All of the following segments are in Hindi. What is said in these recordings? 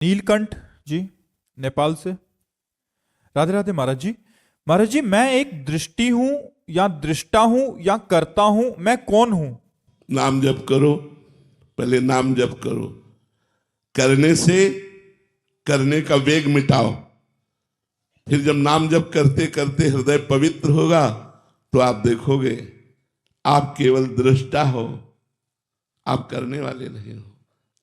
नीलकंठ जी नेपाल से। राधे राधे महाराज जी। महाराज जी, मैं एक दृष्टि हूं या दृष्टा हूं या करता हूं, मैं कौन हूं? नाम जप करो, पहले नाम जप करो। करने से करने का वेग मिटाओ। फिर जब नाम जप करते करते हृदय पवित्र होगा तो आप देखोगे आप केवल दृष्टा हो, आप करने वाले नहीं हो,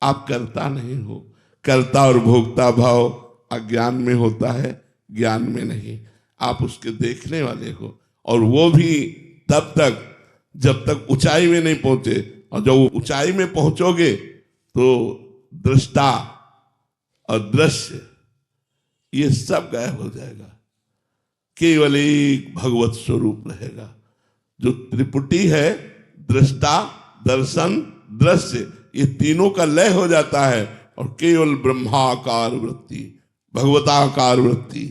आप करता नहीं हो। कर्ता और भोक्ता भाव अज्ञान में होता है, ज्ञान में नहीं। आप उसके देखने वाले हो, और वो भी तब तक जब तक ऊंचाई में नहीं पहुंचे। और जब ऊंचाई में पहुंचोगे तो दृष्टा और दृश्य ये सब गायब हो जाएगा, केवल एक भगवत स्वरूप रहेगा। जो त्रिपुटी है, दृष्टा, दर्शन, दृश्य, ये तीनों का लय हो जाता है और केवल ब्रह्माकार वृत्ति, भगवताकार वृत्ति।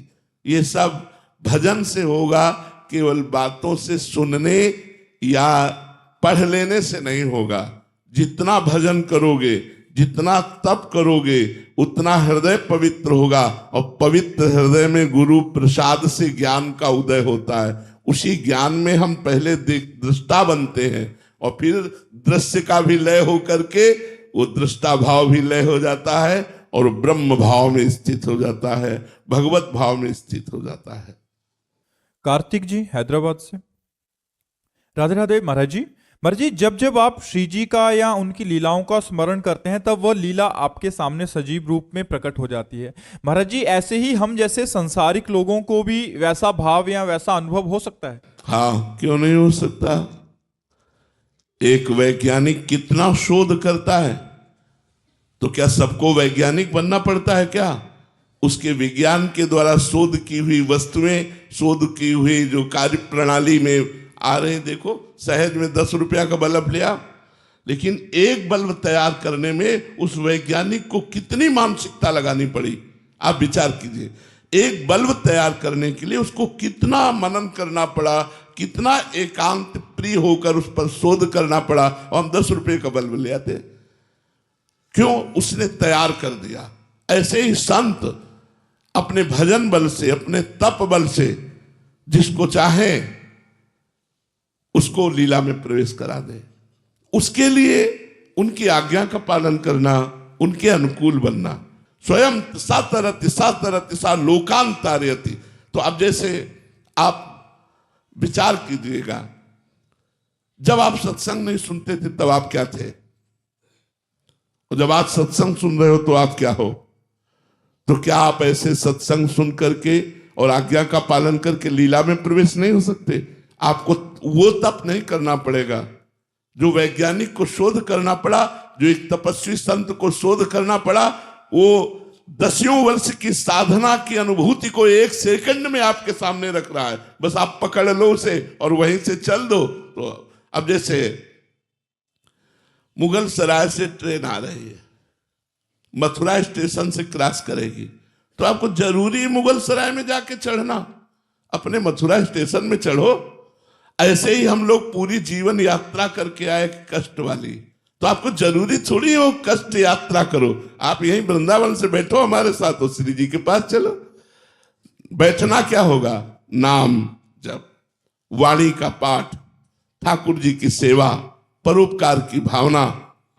ये सब भजन से होगा, केवल बातों से सुनने या पढ़ लेने से नहीं होगा। जितना भजन करोगे, जितना तप करोगे, उतना हृदय पवित्र होगा, और पवित्र हृदय में गुरु प्रसाद से ज्ञान का उदय होता है। उसी ज्ञान में हम पहले दृष्टा बनते हैं, और फिर दृश्य का भी लय होकर के वो दृष्टा भाव भी लय हो जाता है और ब्रह्म भाव में स्थित हो जाता है, भगवत भाव में स्थित हो जाता है। कार्तिक जी हैदराबाद से। राधे राधे महाराज जी। महाराज जी, जब जब आप श्री जी का या उनकी लीलाओं का स्मरण करते हैं तब वह लीला आपके सामने सजीव रूप में प्रकट हो जाती है। महाराज जी, ऐसे ही हम जैसे संसारिक लोगों को भी वैसा भाव या वैसा अनुभव हो सकता है? हाँ, क्यों नहीं हो सकता। एक वैज्ञानिक कितना शोध करता है, तो क्या सबको वैज्ञानिक बनना पड़ता है क्या? उसके विज्ञान के द्वारा शोध की हुई वस्तुएं, शोध की हुई जो कार्य प्रणाली में आ रहे हैं। देखो, सहज में 10 रुपया का बल्ब लिया, लेकिन एक बल्ब तैयार करने में उस वैज्ञानिक को कितनी मानसिकता लगानी पड़ी, आप विचार कीजिए। एक बल्ब तैयार करने के लिए उसको कितना मनन करना पड़ा, कितना एकांत प्रिय होकर उस पर शोध करना पड़ा, और हम 10 रुपये का बल्ब ले आते। क्यों? उसने तैयार कर दिया। ऐसे ही संत अपने भजन बल से, अपने तप बल से जिसको चाहे उसको लीला में प्रवेश करा दे। उसके लिए उनकी आज्ञा का पालन करना, उनके अनुकूल बनना। स्वयं सातरति सातरति सा लोकांतारयति। तो अब जैसे आप विचार कीजिएगा, जब आप सत्संग नहीं सुनते थे तब आप क्या थे, और जब आप सत्संग सुन रहे हो तो आप क्या हो? तो क्या आप ऐसे सत्संग सुन करके और आज्ञा का पालन करके लीला में प्रवेश नहीं हो सकते? आपको वो तप नहीं करना पड़ेगा जो वैज्ञानिक को शोध करना पड़ा, जो एक तपस्वी संत को शोध करना पड़ा। वो 10 वर्ष की साधना की अनुभूति को 1 सेकंड में आपके सामने रख रहा है। बस आप पकड़ लो उसे और वहीं से चल दो। तो अब जैसे मुगल सराय से ट्रेन आ रही है, मथुरा स्टेशन से क्रॉस करेगी, तो आपको जरूरी मुगल सराय में जाके चढ़ना? अपने मथुरा स्टेशन में चढ़ो। ऐसे ही हम लोग पूरी जीवन यात्रा करके आए कष्ट वाली, तो आपको जरूरी थोड़ी हो कष्ट यात्रा करो। आप यहीं वृंदावन से बैठो हमारे साथ, तो श्री जी के पास चलो। बैठना क्या होगा? नाम जप, वाणी का पाठ, ठाकुर जी की सेवा, परोपकार की भावना,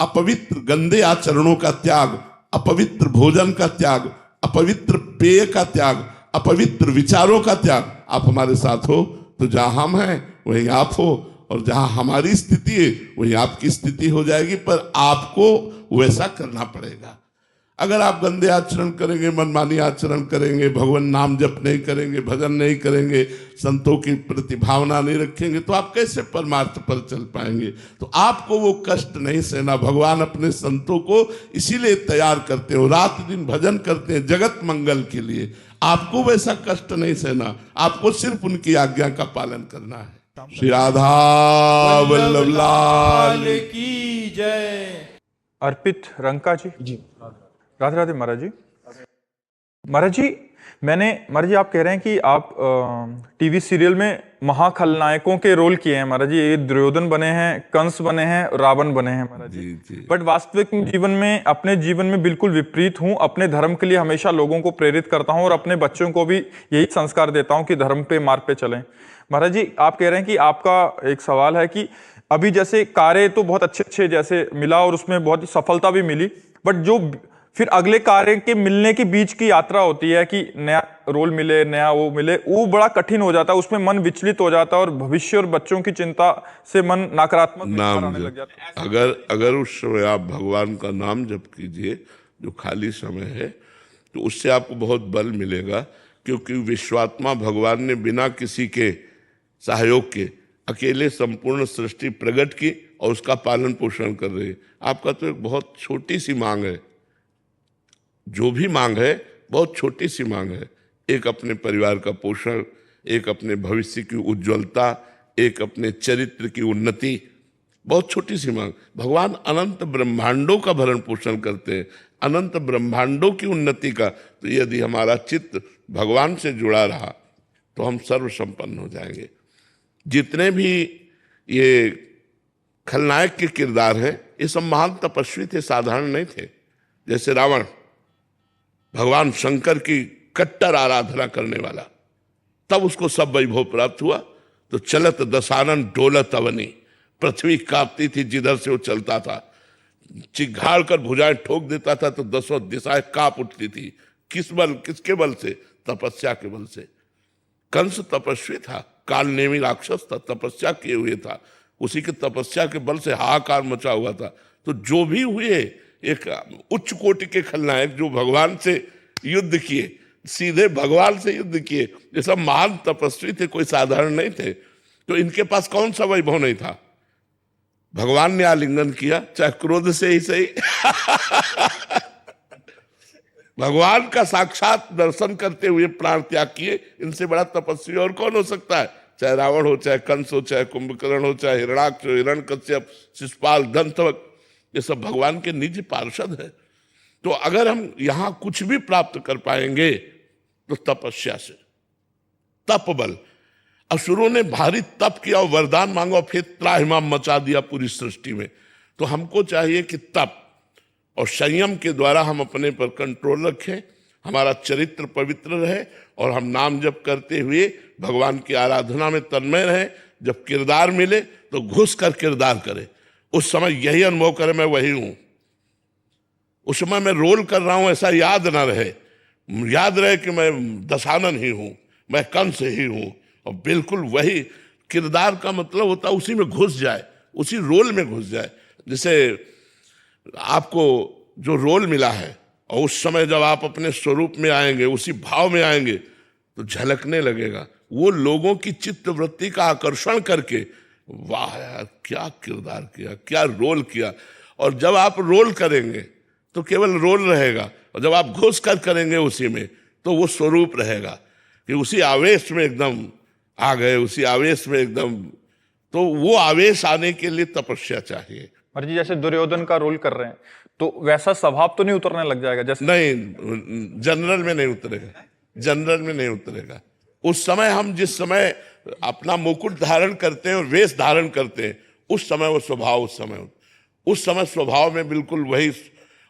अपवित्र गंदे आचरणों का त्याग, अपवित्र भोजन का त्याग, अपवित्र पेय का त्याग, अपवित्र विचारों का त्याग। आप हमारे साथ हो तो जहां हम हैं वहीं आप हो, और जहां हमारी स्थिति है वहीं आपकी स्थिति हो जाएगी। पर आपको वैसा करना पड़ेगा। अगर आप गंदे आचरण करेंगे, मनमानी आचरण करेंगे, भगवान नाम जप नहीं करेंगे, भजन नहीं करेंगे, संतों की प्रति भावना नहीं रखेंगे, तो आप कैसे परमार्थ पर चल पाएंगे? तो आपको वो कष्ट नहीं सहना। भगवान अपने संतों को इसीलिए तैयार करते हो, रात दिन भजन करते हैं जगत मंगल के लिए। आपको वैसा कष्ट नहीं सहना, आपको सिर्फ उनकी आज्ञा का पालन करना है। श्री राधा वल्लभ लाल की जय। अर्पित रंका जी। राधे राधे महाराज जी। महाराज जी, मैंने महाराज जी, आप कह रहे हैं कि आप टीवी सीरियल में महाखलनायकों के रोल किए हैं महाराज जी, ये दुर्योधन बने हैं, कंस बने हैं, रावण बने हैं महाराज जी। जी। बट वास्तविक जीवन में, अपने जीवन में बिल्कुल विपरीत हूँ। अपने धर्म के लिए हमेशा लोगों को प्रेरित करता हूँ और अपने बच्चों को भी यही संस्कार देता हूँ कि धर्म पे मार्ग पे चलें। महाराज जी, आप कह रहे हैं कि आपका एक सवाल है कि अभी जैसे कार्य तो बहुत अच्छे अच्छे जैसे मिला और उसमें बहुत सफलता भी मिली, बट जो फिर अगले कार्य के मिलने के बीच की यात्रा होती है कि नया रोल मिले, नया वो मिले, वो बड़ा कठिन हो जाता है, उसमें मन विचलित हो जाता है और भविष्य और बच्चों की चिंता से मन नकारात्मक विचार आने लग जाता है। अगर उस समय आप भगवान का नाम जप कीजिए, जो खाली समय है, तो उससे आपको बहुत बल मिलेगा, क्योंकि विश्वात्मा भगवान ने बिना किसी के सहयोग के अकेले संपूर्ण सृष्टि प्रकट की और उसका पालन पोषण कर रही है। आपका तो एक बहुत छोटी सी मांग है, जो भी मांग है बहुत छोटी सी मांग है। एक अपने परिवार का पोषण, एक अपने भविष्य की उज्ज्वलता, एक अपने चरित्र की उन्नति, बहुत छोटी सी मांग। भगवान अनंत ब्रह्मांडों का भरण पोषण करते हैं, अनंत ब्रह्मांडों की उन्नति का। तो यदि हमारा चित्त भगवान से जुड़ा रहा तो हम सर्व संपन्न हो जाएंगे। जितने भी ये खलनायक के किरदार हैं, ये सब महान तपस्वी थे, साधारण नहीं थे। जैसे रावण, भगवान शंकर की कट्टर आराधना करने वाला, तब उसको सब वैभव प्राप्त हुआ। तो चलत दशानन डोलत अवनी, पृथ्वी कांपती थी जिधर से वो चलता था। चिघाड़ कर भुजाएं ठोक देता था तो दसों दिशाएं कांप उठती थी। किसके बल से? तपस्या के बल से। कंस तपस्वी था, काल नेमी राक्षस था, तपस्या किए हुए था, उसी की तपस्या के बल से हाहाकार मचा हुआ था। तो जो भी हुए, एक उच्च कोटि के खलनायक जो भगवान से युद्ध किए, सीधे भगवान से युद्ध किए, ये सब महान तपस्वी थे, कोई साधारण नहीं थे। तो इनके पास कौन सा वैभव नहीं था? भगवान ने आलिंगन किया, चाहे क्रोध से ही सही भगवान का साक्षात दर्शन करते हुए प्राण त्याग किए। इनसे बड़ा तपस्वी और कौन हो सकता है? चाहे रावण हो, चाहे कंस हो, चाहे कुंभकर्ण हो, चाहे हिरणाक्ष हो, हिरण्यकश्यप, शिशुपाल, दंतवक्र, ये सब भगवान के निज पार्षद है। तो अगर हम यहां कुछ भी प्राप्त कर पाएंगे तो तपस्या से, तप बल। असुरों ने भारी तप किया और वरदान मांगा, फिर त्राहिमाम मचा दिया पूरी सृष्टि में। तो हमको चाहिए कि तप और संयम के द्वारा हम अपने पर कंट्रोल रखें, हमारा चरित्र पवित्र रहे और हम नाम जप करते हुए भगवान की आराधना में तन्मय रहें। जब किरदार मिले तो घुस कर किरदार करें, उस समय यही अनुभव करें मैं वही हूं। उस समय मैं रोल कर रहा हूं ऐसा याद ना रहे, याद रहे कि मैं दशानन ही हूं, मैं कंस ही हूं। और बिल्कुल वही किरदार का मतलब होता है उसी में घुस जाए, उसी रोल में घुस जाए। जैसे आपको जो रोल मिला है और उस समय जब आप अपने स्वरूप में आएंगे, उसी भाव में आएंगे, तो झलकने लगेगा। वो लोगों की चित्त वृत्ति का आकर्षण करके, वाह यार क्या किरदार किया, क्या रोल किया। और जब आप रोल करेंगे तो केवल रोल रहेगा, और जब आप घुस कर करेंगे उसी में तो वो स्वरूप रहेगा कि उसी आवेश में एकदम आ गए, उसी आवेश में एकदम। तो वो आवेश आने के लिए तपस्या चाहिए। जी, जैसे दुर्योधन का रोल कर रहे हैं तो वैसा स्वभाव तो नहीं उतरने लग जाएगा? जैसे नहीं, जनरल में नहीं उतरेगा, जनरल में नहीं उतरेगा। उस समय हम जिस समय अपना मुकुट धारण करते हैं और वेश धारण करते हैं, उस समय वो स्वभाव, उस समय स्वभाव में बिल्कुल वही।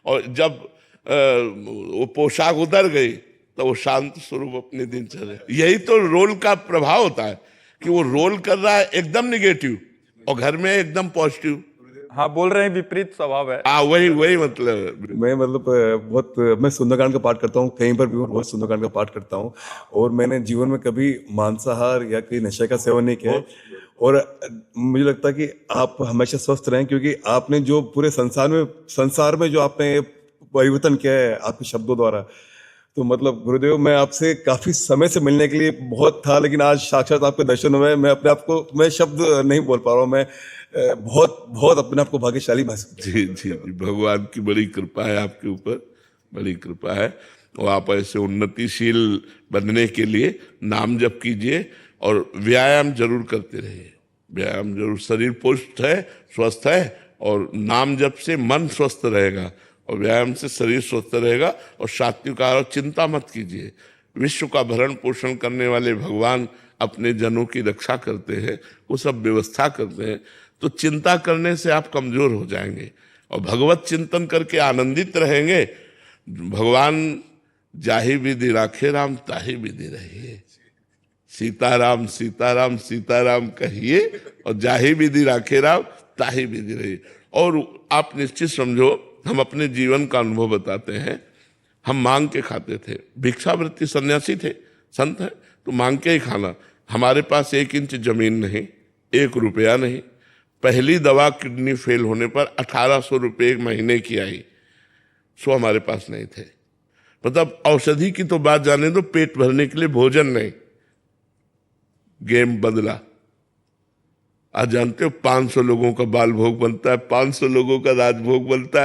और जब वो पोशाक उतर गई तो वो शांत स्वरूप अपने दिनचर्या। यही तो रोल का प्रभाव होता है कि वो रोल कर रहा है एकदम निगेटिव और घर में एकदम पॉजिटिव। हाँ, बोल रहे हैं विपरीत स्वभाव है। हाँ, वही मतलब। मैं मैं सुंदरकांड का पाठ करता हूँ, कहीं पर भी बहुत सुंदरकांड का पाठ करता हूँ। और मैंने जीवन में कभी मांसाहार या कोई नशे का सेवन नहीं किया। और मुझे लगता है कि आप हमेशा स्वस्थ रहें, क्योंकि आपने जो पूरे संसार में जो आपने परिवर्तन किया है आपके शब्दों द्वारा, तो मतलब गुरुदेव, मैं आपसे काफी समय से मिलने के लिए बहुत था, लेकिन आज साक्षात आपके दर्शन हुए। मैं अपने आप को, मैं शब्द नहीं बोल पा रहा हूँ। मैं बहुत बहुत अपने आप को भाग्यशाली महसूस। जी, भगवान की बड़ी कृपा है आपके ऊपर, बड़ी कृपा है। और आप ऐसे उन्नतिशील बनने के लिए नाम जप कीजिए और व्यायाम जरूर करते रहिए। व्यायाम जरूर, शरीर पुष्ट है, स्वस्थ है, और नाम जप से मन स्वस्थ रहेगा और व्यायाम से शरीर स्वस्थ रहेगा। और सात्विक आहार, चिंता मत कीजिए, विश्व का भरण पोषण करने वाले भगवान अपने जनों की रक्षा करते हैं, वो सब व्यवस्था करते हैं। तो चिंता करने से आप कमजोर हो जाएंगे और भगवत चिंतन करके आनंदित रहेंगे। भगवान जाहि विधि राखे राम ताहि विधि रहिए। सीताराम सीताराम सीताराम कहिए और जाहि विधि राखे राम ताहि विधि रहिए। और आप निश्चित समझो, हम अपने जीवन का अनुभव बताते हैं। हम मांग के खाते थे, भिक्षावृत्ति सन्यासी थे, संत हैं तो मांग के ही खाना। हमारे पास 1 इंच जमीन नहीं, 1 रुपया नहीं। पहली दवा किडनी फेल होने पर 1800 रुपये 1 महीने की आई, सो हमारे पास नहीं थे। मतलब औषधि की तो बात जाने दो, पेट भरने के लिए भोजन नहीं। गेम बदला। आज जानते हो 500 लोगों का बाल भोग बनता है, 500 लोगों का राजभोग बनता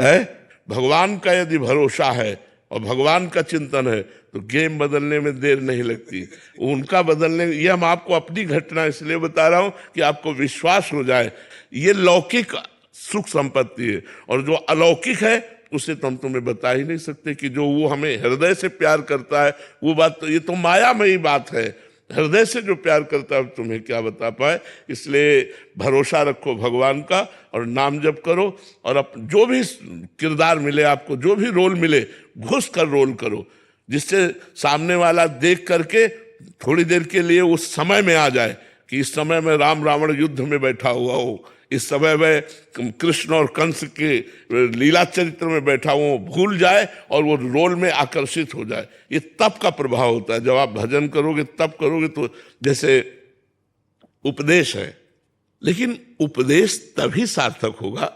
है? भगवान का यदि भरोसा है और भगवान का चिंतन है तो गेम बदलने में देर नहीं लगती। उनका बदलने, ये हम आपको अपनी घटना इसलिए बता रहा हूं कि आपको विश्वास हो जाए। ये लौकिक सुख संपत्ति है, और जो अलौकिक है उसे तो हम तुम्हें बता ही नहीं सकते कि जो वो हमें हृदय से प्यार करता है वो बात तो, ये तो मायामयी बात है। हृदय से जो प्यार करता है तुम्हें क्या बता पाए। इसलिए भरोसा रखो भगवान का और नाम जप करो, और जो भी किरदार मिले आपको, जो भी रोल मिले, घुस कर रोल करो, जिससे सामने वाला देख करके थोड़ी देर के लिए उस समय में आ जाए कि इस समय में राम रावण युद्ध में बैठा हुआ हो, इस समय में कृष्ण और कंस के लीला चरित्र में बैठा हुआ हो, भूल जाए और वो रोल में आकर्षित हो जाए। ये तप का प्रभाव होता है। जब आप भजन करोगे, तप करोगे, तो जैसे उपदेश है, लेकिन उपदेश तभी सार्थक होगा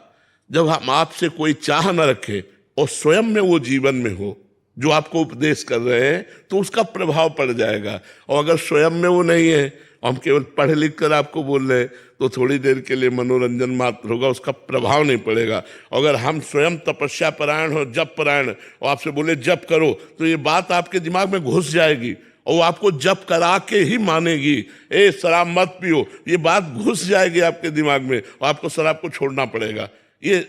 जब हम आपसे कोई चाह न रखे और स्वयं में वो जीवन में हो जो आपको उपदेश कर रहे हैं, तो उसका प्रभाव पड़ जाएगा। और अगर स्वयं में वो नहीं है, हम केवल पढ़ लिख कर आपको बोल रहे हैं, तो थोड़ी देर के लिए मनोरंजन मात्र होगा, उसका प्रभाव नहीं पड़ेगा। अगर हम स्वयं तपस्या परायण हो, जप परायण, और आपसे बोले जप करो, तो ये बात आपके दिमाग में घुस जाएगी और वो आपको जप करा के ही मानेगी। शराब मत पियो, ये बात घुस जाएगी आपके दिमाग में और आपको शराब को छोड़ना पड़ेगा। ये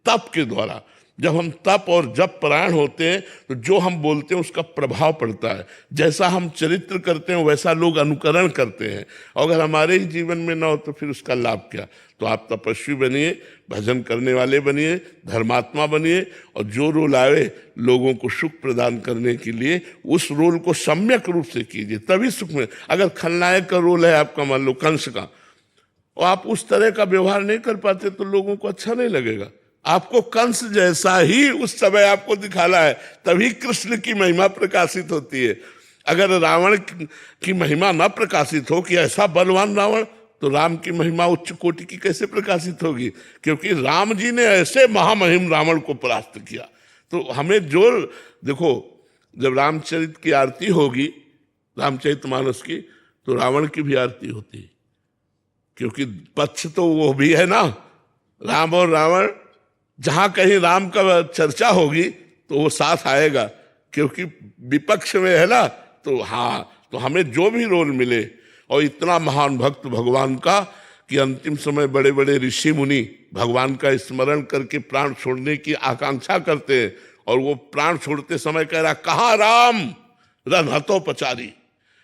तप के द्वारा, जब हम तप और जप परायण होते हैं तो जो हम बोलते हैं उसका प्रभाव पड़ता है। जैसा हम चरित्र करते हैं वैसा लोग अनुकरण करते हैं। अगर हमारे ही जीवन में ना हो तो फिर उसका लाभ क्या। तो आप तपस्वी बनिए, भजन करने वाले बनिए, धर्मात्मा बनिए, और जो रोल आए लोगों को सुख प्रदान करने के लिए उस रोल को सम्यक रूप से कीजिए, तभी सुख में। अगर खलनायक का रोल है आपका, मान लो कंस का, और आप उस तरह का व्यवहार नहीं कर पाते तो लोगों को अच्छा नहीं लगेगा। आपको कंस जैसा ही उस समय आपको दिखाना है, तभी कृष्ण की महिमा प्रकाशित होती है। अगर रावण की महिमा न प्रकाशित हो कि ऐसा बलवान रावण, तो राम की महिमा उच्च कोटि की कैसे प्रकाशित होगी। क्योंकि राम जी ने ऐसे महामहिम रावण को परास्त किया। तो हमें जो देखो, जब रामचरित की आरती होगी, रामचरितमानस की, तो रावण की भी आरती होती है। क्योंकि पक्ष तो वो भी है ना, राम और रावण। जहां कहीं राम का चर्चा होगी तो वो साथ आएगा, क्योंकि विपक्ष में है ना। तो हाँ, तो हमें जो भी रोल मिले, और इतना महान भक्त भगवान का कि अंतिम समय बड़े बड़े ऋषि मुनि भगवान का स्मरण करके प्राण छोड़ने की आकांक्षा करते हैं, और वो प्राण छोड़ते समय कह रहा, कहाँ राम रन हतो पचारी।